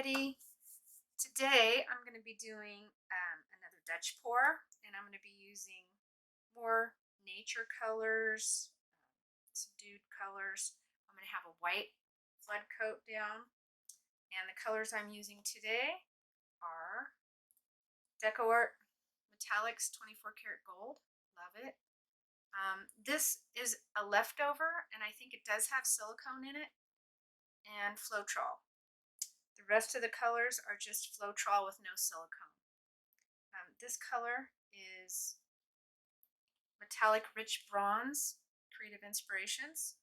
everybody. Today I'm going to be doing another Dutch pour, and I'm going to be using more nature colors, subdued colors. I'm going to have a white flood coat down, and the colors I'm using today are Deco Art Metallics 24 karat gold. Love it. This is a leftover, and I think it does have silicone in it, and Floetrol. The rest of the colors are just Floetrol with no silicone. This color is Metallic Rich Bronze, Creative Inspirations.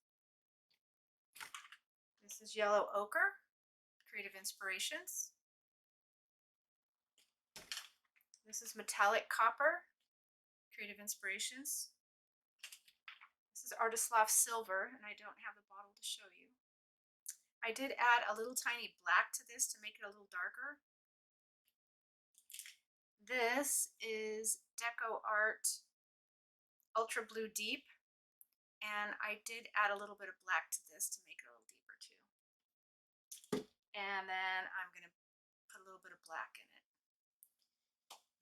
This is Yellow Ochre, Creative Inspirations. This is Metallic Copper, Creative Inspirations. This is Artislav Silver, and I don't have the bottle to show you. I did add a little tiny black to this to make it a little darker. This is Deco Art Ultra Blue Deep, and I did add a little bit of black to this to make it a little deeper too. And then I'm going to put a little bit of black in it.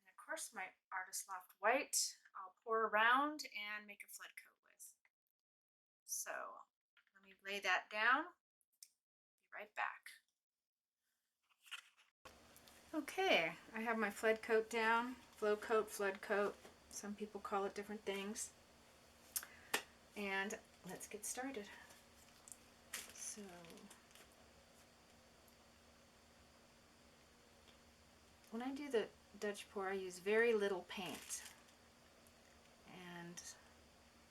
And of course my Artislav White I'll pour around and make a flood coat with. So let me lay that down. Be right back. Okay, I have my flood coat down. Flow coat, flood coat. Some people call it different things. And let's get started. So when I do the Dutch pour, I use very little paint, and it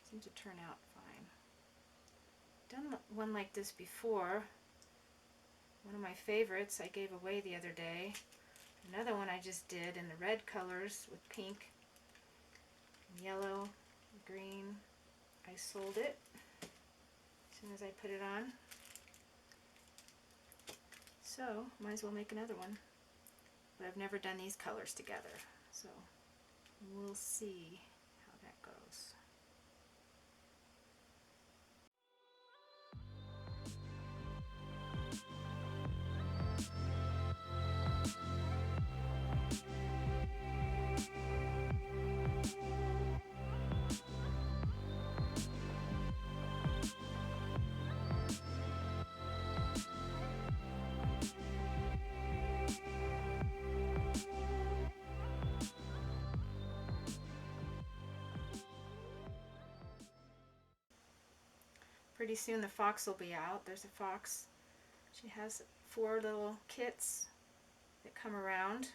seems to turn out fine. Done one like this before. One of my favorites I gave away the other day. Another one I just did in the red colors with pink, yellow, green. I sold it as soon as I put it on. So might as well make another one. But I've never done these colors together, so we'll see how that goes. Pretty soon the fox will be out. There's a fox. She has 4 little kits that come around.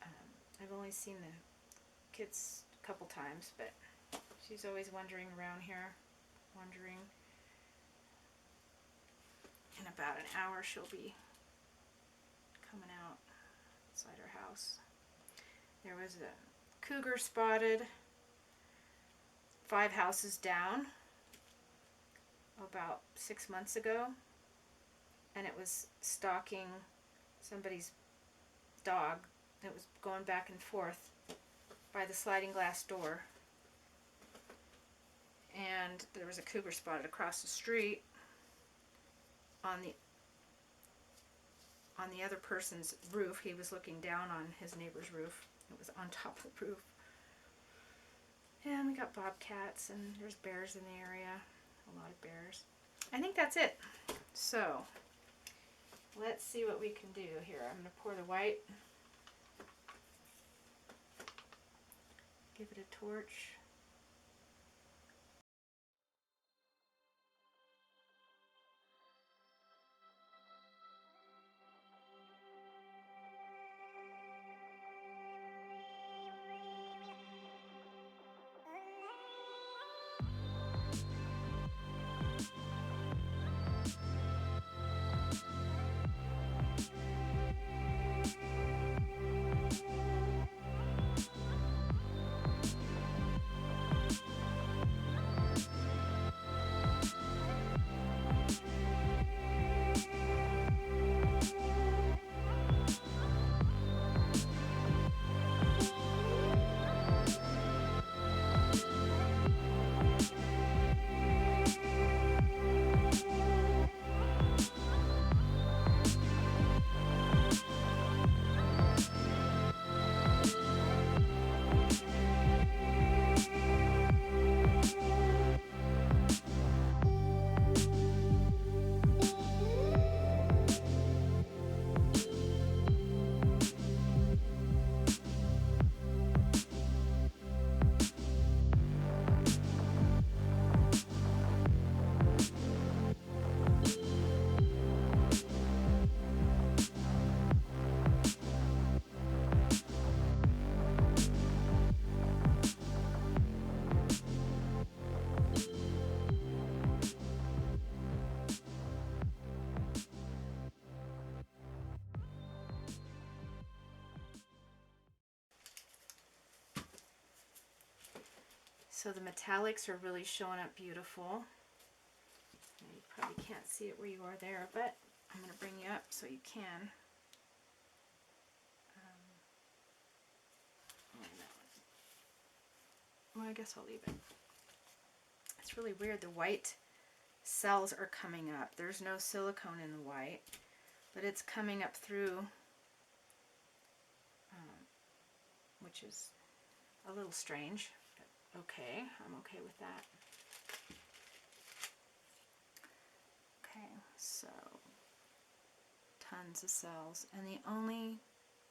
I've only seen the kits a couple times, but she's always wandering around here, wandering. In about an hour she'll be coming out outside her house. There was a cougar spotted 5 houses down about 6 months ago, and it was stalking somebody's dog that was going back and forth by the sliding glass door. And there was a cougar spotted across the street on the other person's roof. He was looking down on his neighbor's roof. It was on top of the roof. And we got bobcats, and there's bears in the area. A lot of bears. I think that's it. So let's see what we can do here. I'm going to pour the white. Give it a torch. So the metallics are really showing up beautiful. You probably can't see it where you are there, but I'm going to bring you up so you can. Well, I guess I'll leave it. It's really weird. The white cells are coming up. There's no silicone in the white, but it's coming up through, which is a little strange, but okay. I'm okay with that. Okay, so tons of cells, and only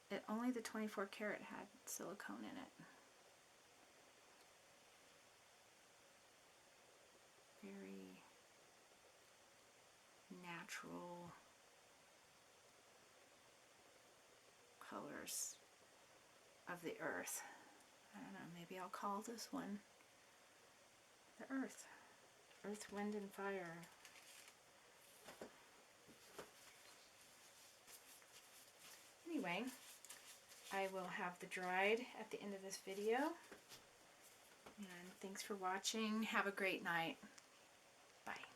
the 24 karat had silicone in it. Very natural colors of the earth. I don't know, maybe I'll call this one the earth. Earth, wind, and fire. Anyway, I will have the dried at the end of this video. And thanks for watching. Have a great night. Bye.